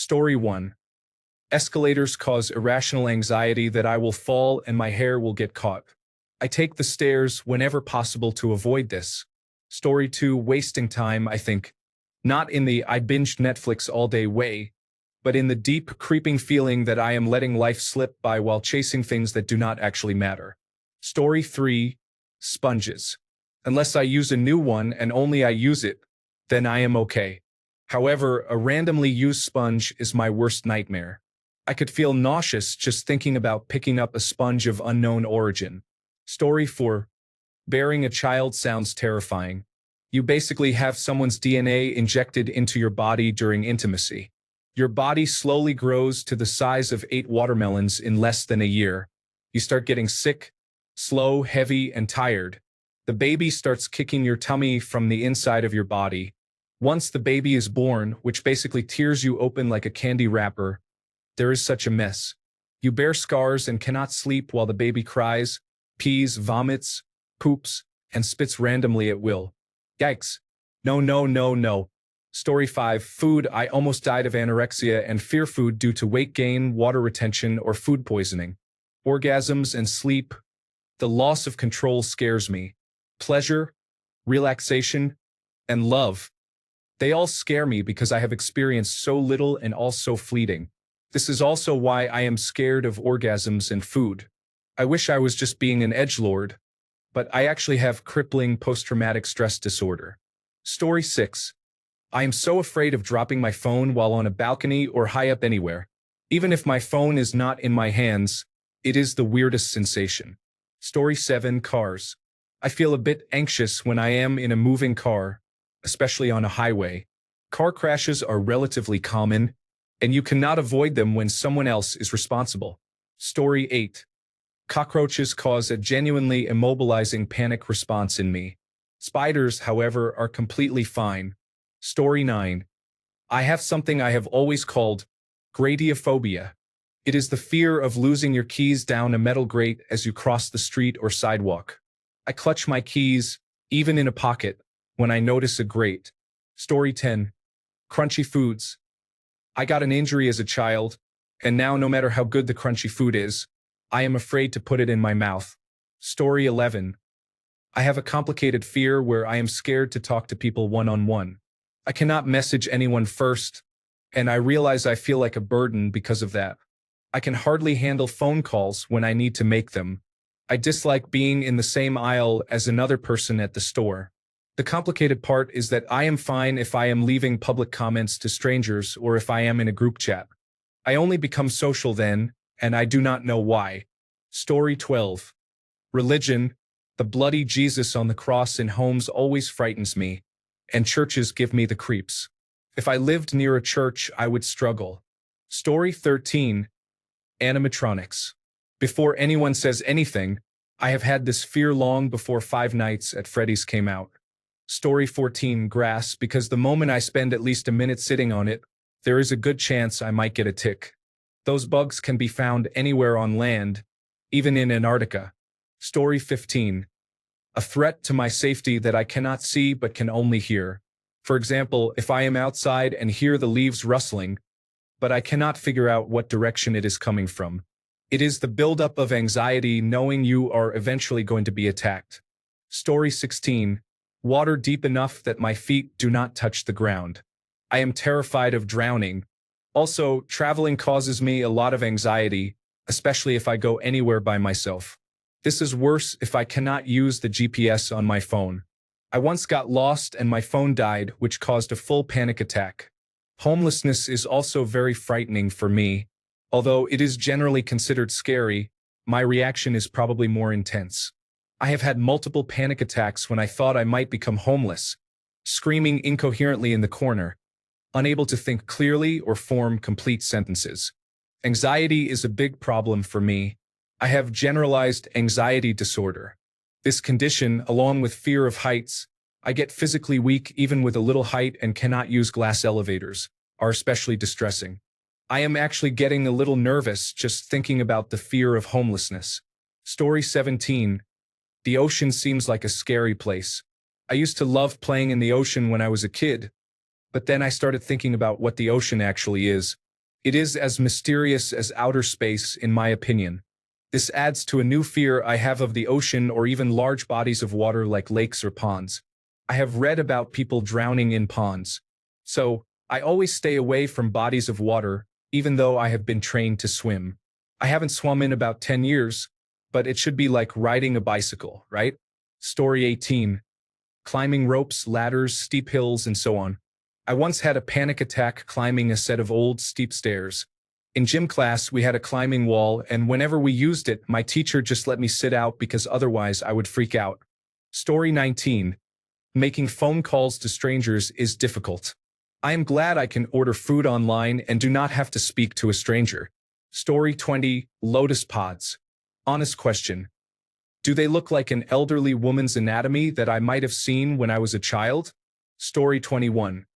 Story 1. Escalators cause irrational anxiety that I will fall and my hair will get caught. I take the stairs whenever possible to avoid this. Story 2. Wasting time, I think. Not in the I binged Netflix all day way, but in the deep, creeping feeling that I am letting life slip by while chasing things that do not actually matter. Story 3. Sponges. Unless I use a new one and only I use it, then I am okay. However, a randomly used sponge is my worst nightmare. I could feel nauseous just thinking about picking up a sponge of unknown origin. Story 4. Bearing a child sounds terrifying. You basically have someone's DNA injected into your body during intimacy. Your body slowly grows to the size of 8 watermelons in less than a year. You start getting sick, slow, heavy, and tired. The baby starts kicking your tummy from the inside of your body. Once the baby is born, which basically tears you open like a candy wrapper, there is such a mess. You bear scars and cannot sleep while the baby cries, pees, vomits, poops, and spits randomly at will. Yikes. No, no, no, no. Story 5. Food. I almost died of anorexia and fear food due to weight gain, water retention, or food poisoning. Orgasms and sleep. The loss of control scares me. Pleasure, relaxation, and love. They all scare me because I have experienced so little and all so fleeting. This is also why I am scared of orgasms and food. I wish I was just being an edgelord, but I actually have crippling post-traumatic stress disorder. Story 6. I am so afraid of dropping my phone while on a balcony or high up anywhere. Even if my phone is not in my hands, it is the weirdest sensation. Story 7. Cars. I feel a bit anxious when I am in a moving car, especially on a highway. Car crashes are relatively common, and you cannot avoid them when someone else is responsible. Story 8. Cockroaches cause a genuinely immobilizing panic response in me. Spiders, however, are completely fine. Story 9. I have something I have always called gratiophobia. It is the fear of losing your keys down a metal grate as you cross the street or sidewalk. I clutch my keys, even in a pocket, when I notice a grate. Story 10. Crunchy foods. I got an injury as a child, and now no matter how good the crunchy food is, I am afraid to put it in my mouth. Story 11. I have a complicated fear where I am scared to talk to people one-on-one. I cannot message anyone first, and I realize I feel like a burden because of that. I can hardly handle phone calls when I need to make them. I dislike being in the same aisle as another person at the store. The complicated part is that I am fine if I am leaving public comments to strangers or if I am in a group chat. I only become social then, and I do not know why. Story 12. Religion. The bloody Jesus on the cross in homes always frightens me, and churches give me the creeps. If I lived near a church, I would struggle. Story 13. Animatronics. Before anyone says anything, I have had this fear long before Five Nights at Freddy's came out. Story 14. Grass, because the moment I spend at least a minute sitting on it, there is a good chance I might get a tick. Those bugs can be found anywhere on land, even in Antarctica. Story 15. A threat to my safety that I cannot see but can only hear. For example, if I am outside and hear the leaves rustling, but I cannot figure out what direction it is coming from. It is the buildup of anxiety knowing you are eventually going to be attacked. Story 16. Water deep enough that my feet do not touch the ground. I am terrified of drowning. Also, traveling causes me a lot of anxiety, especially if I go anywhere by myself. This is worse if I cannot use the GPS on my phone. I once got lost and my phone died, which caused a full panic attack. Homelessness is also very frightening for me. Although it is generally considered scary, my reaction is probably more intense. I have had multiple panic attacks when I thought I might become homeless, screaming incoherently in the corner, unable to think clearly or form complete sentences. Anxiety is a big problem for me. I have generalized anxiety disorder. This condition, along with fear of heights, I get physically weak even with a little height and cannot use glass elevators, are especially distressing. I am actually getting a little nervous just thinking about the fear of homelessness. Story 17. The ocean seems like a scary place. I used to love playing in the ocean when I was a kid, but then I started thinking about what the ocean actually is. It is as mysterious as outer space, in my opinion. This adds to a new fear I have of the ocean or even large bodies of water like lakes or ponds. I have read about people drowning in ponds. So, I always stay away from bodies of water, even though I have been trained to swim. I haven't swum in about 10 years, but it should be like riding a bicycle, right? Story 18. Climbing ropes, ladders, steep hills, and so on. I once had a panic attack climbing a set of old, steep stairs. In gym class, we had a climbing wall, and whenever we used it, my teacher just let me sit out because otherwise I would freak out. Story 19. Making phone calls to strangers is difficult. I am glad I can order food online and do not have to speak to a stranger. Story 20. Lotus pods. Honest question. Do they look like an elderly woman's anatomy that I might have seen when I was a child? Story 21.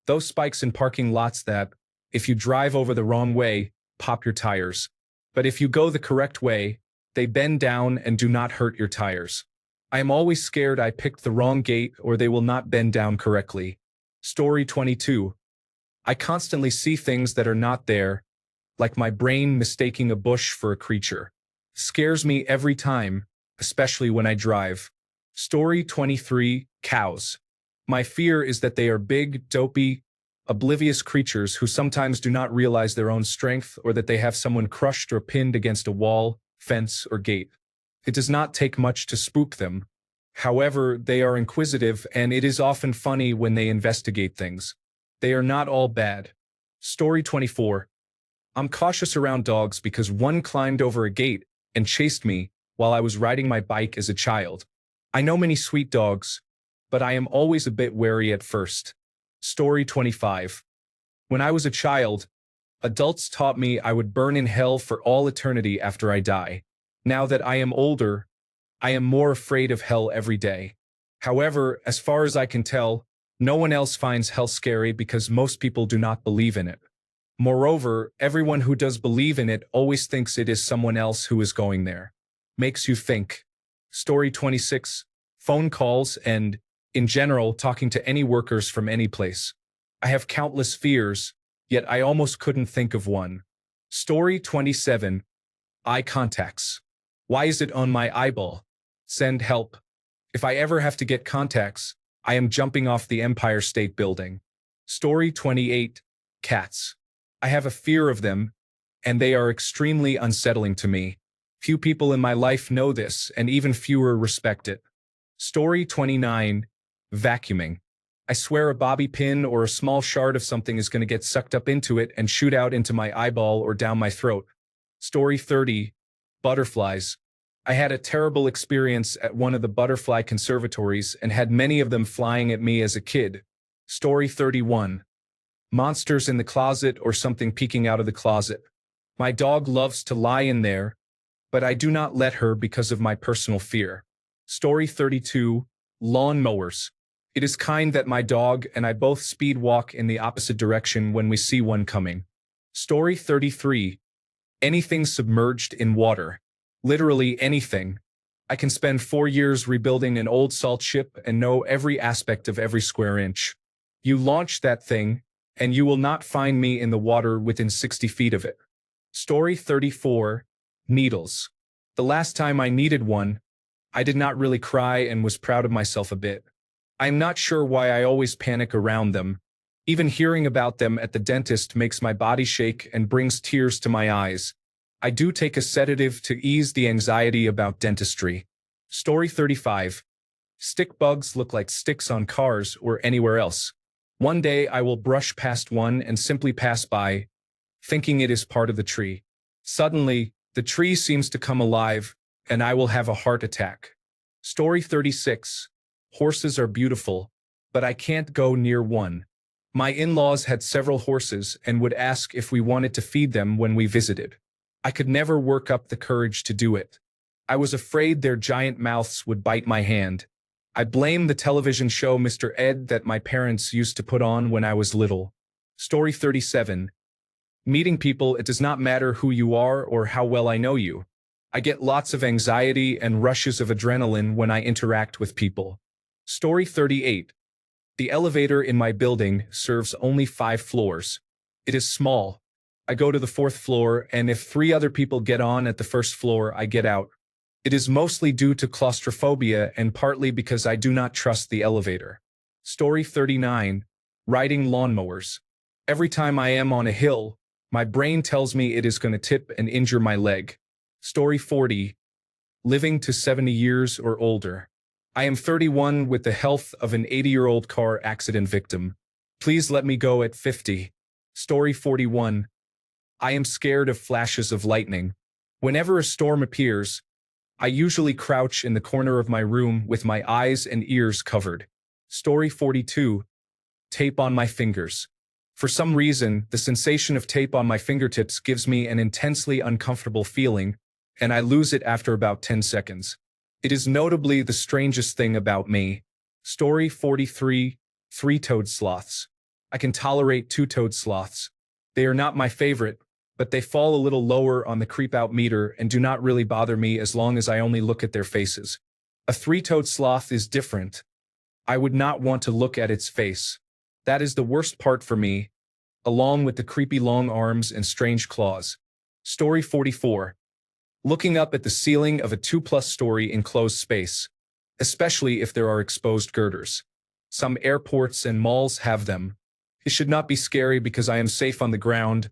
Those spikes in parking lots that, if you drive over the wrong way, pop your tires. But if you go the correct way, they bend down and do not hurt your tires. I am always scared I picked the wrong gate or they will not bend down correctly. Story 22. I constantly see things that are not there, like my brain mistaking a bush for a creature. Scares me every time, especially when I drive. Story 23. Cows. My fear is that they are big, dopey, oblivious creatures who sometimes do not realize their own strength or that they have someone crushed or pinned against a wall, fence, or gate. It does not take much to spook them. However, they are inquisitive and it is often funny when they investigate things. They are not all bad. Story 24. I'm cautious around dogs because one climbed over a gate and chased me while I was riding my bike as a child. I know many sweet dogs, but I am always a bit wary at first. Story 25. When I was a child, adults taught me I would burn in hell for all eternity after I die. Now that I am older, I am more afraid of hell every day. However, as far as I can tell, no one else finds hell scary because most people do not believe in it. Moreover, everyone who does believe in it always thinks it is someone else who is going there. Makes you think. Story 26. Phone calls and, in general, talking to any workers from any place. I have countless fears, yet I almost couldn't think of one. Story 27. Eye contacts. Why is it on my eyeball? Send help. If I ever have to get contacts, I am jumping off the Empire State Building. Story 28. Cats. I have a fear of them, and they are extremely unsettling to me. Few people in my life know this, and even fewer respect it. Story 29. Vacuuming. I swear a bobby pin or a small shard of something is going to get sucked up into it and shoot out into my eyeball or down my throat. Story 30. Butterflies. I had a terrible experience at one of the butterfly conservatories and had many of them flying at me as a kid. Story 31. Monsters in the closet or something peeking out of the closet. My dog loves to lie in there, but I do not let her because of my personal fear. Story 32. Lawn mowers. It is kind that my dog and I both speed walk in the opposite direction when we see one coming. Story 33. Anything submerged in water. Literally anything. I can spend 4 years rebuilding an old salt ship and know every aspect of every square inch. You launch that thing, and you will not find me in the water within 60 feet of it. Story 34. Needles. The last time I needed one, I did not really cry and was proud of myself a bit. I'm not sure why I always panic around them. Even hearing about them at the dentist makes my body shake and brings tears to my eyes. I do take a sedative to ease the anxiety about dentistry. Story 35. Stick bugs look like sticks on cars or anywhere else. One day I will brush past one and simply pass by, thinking it is part of the tree. Suddenly, the tree seems to come alive, and I will have a heart attack. Story 36. Horses are beautiful, but I can't go near one. My in-laws had several horses and would ask if we wanted to feed them when we visited. I could never work up the courage to do it. I was afraid their giant mouths would bite my hand. I blame the television show Mr. Ed that my parents used to put on when I was little. Story 37. Meeting people, it does not matter who you are or how well I know you. I get lots of anxiety and rushes of adrenaline when I interact with people. Story 38. The elevator in my building serves only 5 floors. It is small. I go to the fourth floor, and if three other people get on at the first floor, I get out. It is mostly due to claustrophobia and partly because I do not trust the elevator. Story 39. Riding lawnmowers. Every time I am on a hill, my brain tells me it is going to tip and injure my leg. Story 40. Living to 70 years or older. I am 31 with the health of an 80-year-old car accident victim. Please let me go at 50. Story 41. I am scared of flashes of lightning. Whenever a storm appears, I usually crouch in the corner of my room with my eyes and ears covered. Story 42. Tape on my fingers. For some reason, the sensation of tape on my fingertips gives me an intensely uncomfortable feeling, and I lose it after about 10 seconds. It is notably the strangest thing about me. Story 43. Three-toed sloths. I can tolerate two-toed sloths. They are not my favorite, but they fall a little lower on the creep-out meter and do not really bother me as long as I only look at their faces. A three-toed sloth is different. I would not want to look at its face. That is the worst part for me, along with the creepy long arms and strange claws. Story 44. Looking up at the ceiling of a 2+ story enclosed space, especially if there are exposed girders. Some airports and malls have them. It should not be scary because I am safe on the ground,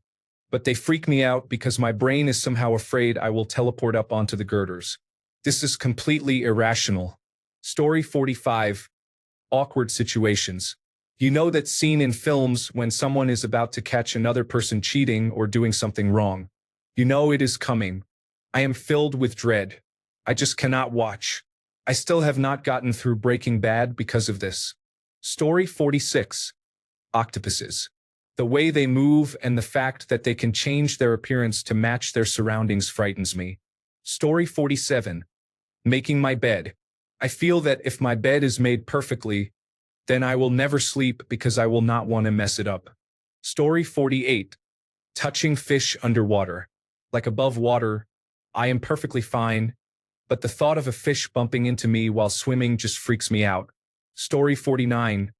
but they freak me out because my brain is somehow afraid I will teleport up onto the girders. This is completely irrational. Story 45. Awkward situations. You know that scene in films when someone is about to catch another person cheating or doing something wrong. You know it is coming. I am filled with dread. I just cannot watch. I still have not gotten through Breaking Bad because of this. Story 46. Octopuses. The way they move and the fact that they can change their appearance to match their surroundings frightens me. Story 47. Making my bed. I feel that if my bed is made perfectly, then I will never sleep because I will not want to mess it up. Story 48. Touching fish underwater. Like above water, I am perfectly fine, but the thought of a fish bumping into me while swimming just freaks me out. Story 49.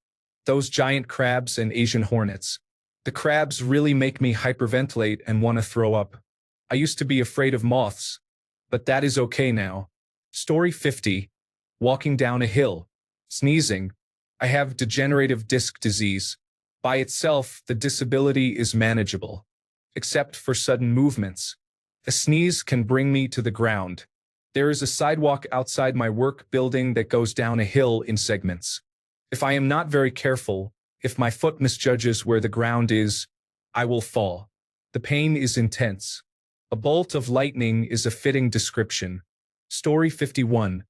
Those giant crabs and Asian hornets. The crabs really make me hyperventilate and want to throw up. I used to be afraid of moths, but that is okay now. Story 50. Walking down a hill. Sneezing. I have degenerative disc disease. By itself, the disability is manageable, except for sudden movements. A sneeze can bring me to the ground. There is a sidewalk outside my work building that goes down a hill in segments. If I am not very careful, if my foot misjudges where the ground is, I will fall. The pain is intense. A bolt of lightning is a fitting description. Story 51.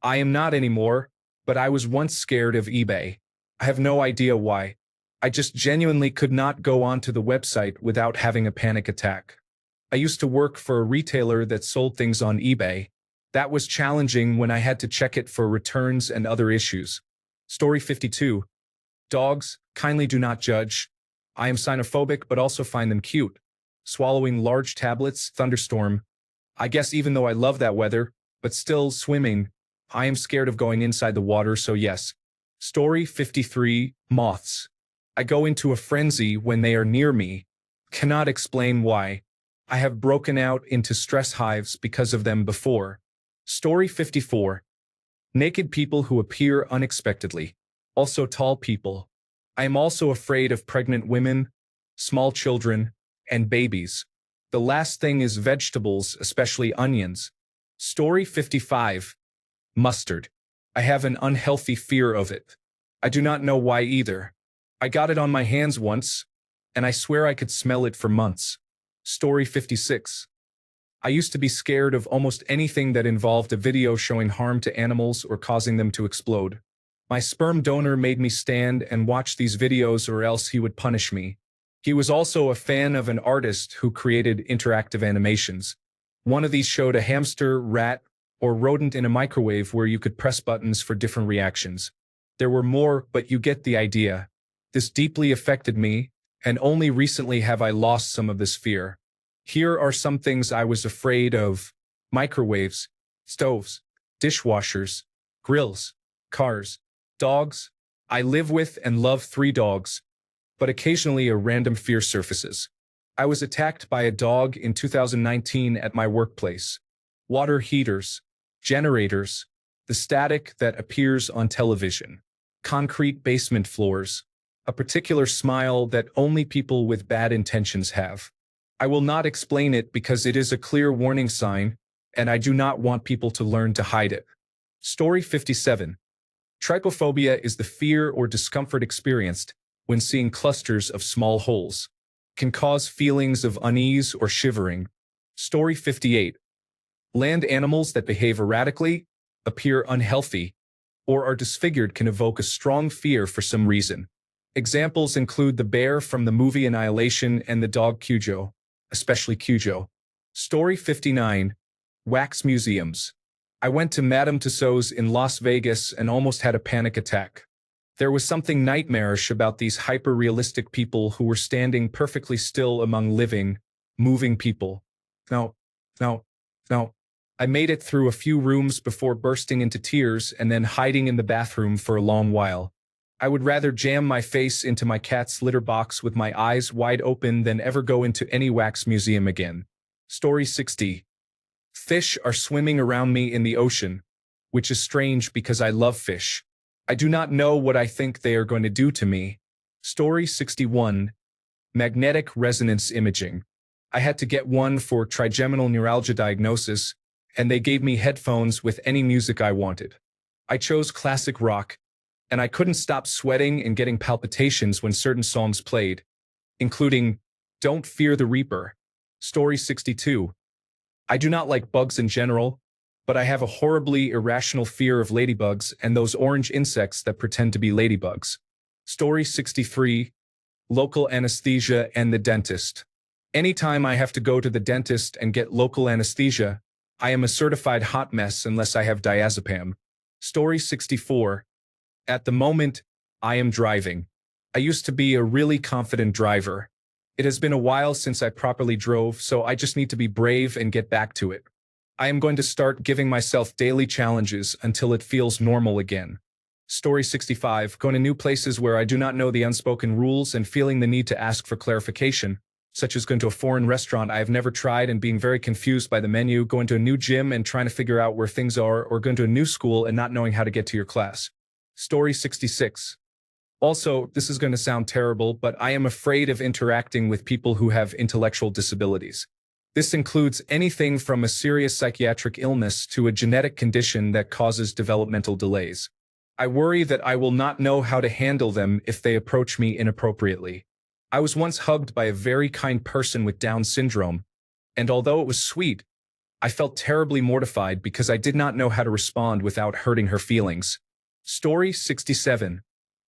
I am not anymore, but I was once scared of eBay. I have no idea why. I just genuinely could not go onto the website without having a panic attack. I used to work for a retailer that sold things on eBay. That was challenging when I had to check it for returns and other issues. Story 52. Dogs, kindly do not judge. I am xenophobic but also find them cute. Swallowing large tablets, thunderstorm. I guess even though I love that weather, but still swimming, I am scared of going inside the water, so yes. Story 53. Moths. I go into a frenzy when they are near me. Cannot explain why. I have broken out into stress hives because of them before. Story 54. Naked people who appear unexpectedly. Also tall people. I am also afraid of pregnant women, small children, and babies. The last thing is vegetables, especially onions. Story 55. Mustard. I have an unhealthy fear of it. I do not know why either. I got it on my hands once, and I swear I could smell it for months. Story 56. I used to be scared of almost anything that involved a video showing harm to animals or causing them to explode. My sperm donor made me stand and watch these videos or else he would punish me. He was also a fan of an artist who created interactive animations. One of these showed a hamster, rat, or rodent in a microwave where you could press buttons for different reactions. There were more, but you get the idea. This deeply affected me, and only recently have I lost some of this fear. Here are some things I was afraid of: microwaves, stoves, dishwashers, grills, cars, dogs. I live with and love 3 dogs, but occasionally a random fear surfaces. I was attacked by a dog in 2019 at my workplace. Water heaters, generators, the static that appears on television, concrete basement floors, a particular smile that only people with bad intentions have. I will not explain it because it is a clear warning sign, and I do not want people to learn to hide it. Story 57. Trypophobia is the fear or discomfort experienced when seeing clusters of small holes. Can cause feelings of unease or shivering. Story 58. Land animals that behave erratically, appear unhealthy, or are disfigured can evoke a strong fear for some reason. Examples include the bear from the movie Annihilation and the dog Cujo, especially Cujo. Story 59. Wax museums. I went to Madame Tussauds in Las Vegas and almost had a panic attack. There was something nightmarish about these hyper-realistic people who were standing perfectly still among living, moving people. No. I made it through a few rooms before bursting into tears and then hiding in the bathroom for a long while. I would rather jam my face into my cat's litter box with my eyes wide open than ever go into any wax museum again. Story 60. Fish are swimming around me in the ocean, which is strange because I love fish. I do not know what I think they are going to do to me. Story 61. Magnetic resonance imaging. I had to get one for trigeminal neuralgia diagnosis, and they gave me headphones with any music I wanted. I chose classic rock, and I couldn't stop sweating and getting palpitations when certain songs played, including Don't Fear the Reaper. Story 62. I do not like bugs in general, but I have a horribly irrational fear of ladybugs and those orange insects that pretend to be ladybugs. Story 63. Local anesthesia and the dentist. Anytime I have to go to the dentist and get local anesthesia, I am a certified hot mess unless I have diazepam. Story 64. At the moment, I am driving. I used to be a really confident driver. It has been a while since I properly drove, so I just need to be brave and get back to it. I am going to start giving myself daily challenges until it feels normal again. Story 65. Going to new places where I do not know the unspoken rules and feeling the need to ask for clarification, such as going to a foreign restaurant I have never tried and being very confused by the menu, going to a new gym and trying to figure out where things are, or going to a new school and not knowing how to get to your class. Story 66. Also, this is going to sound terrible, but I am afraid of interacting with people who have intellectual disabilities. This includes anything from a serious psychiatric illness to a genetic condition that causes developmental delays. I worry that I will not know how to handle them if they approach me inappropriately. I was once hugged by a very kind person with Down syndrome, and although it was sweet, I felt terribly mortified because I did not know how to respond without hurting her feelings. Story 67.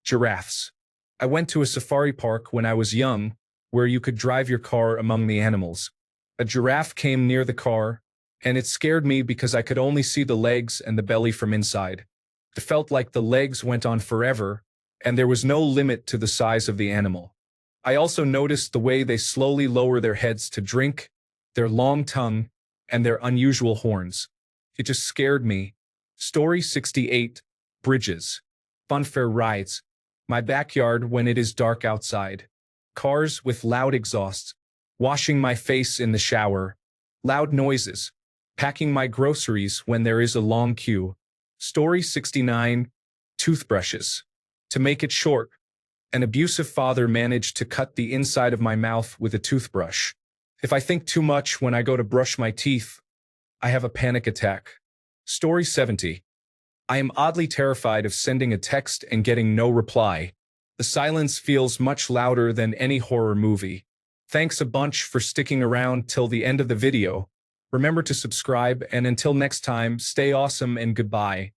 Giraffes. I went to a safari park when I was young, where you could drive your car among the animals. A giraffe came near the car, and it scared me because I could only see the legs and the belly from inside. It felt like the legs went on forever, and there was no limit to the size of the animal. I also noticed the way they slowly lower their heads to drink, their long tongue, and their unusual horns. It just scared me. Story 68. Bridges. Funfair rides. My backyard when it is dark outside. Cars with loud exhausts. Washing my face in the shower. Loud noises. Packing my groceries when there is a long queue. Story 69. Toothbrushes. To make it short, an abusive father managed to cut the inside of my mouth with a toothbrush. If I think too much when I go to brush my teeth, I have a panic attack. Story 70. I am oddly terrified of sending a text and getting no reply. The silence feels much louder than any horror movie. Thanks a bunch for sticking around till the end of the video. Remember to subscribe, and until next time, stay awesome and goodbye.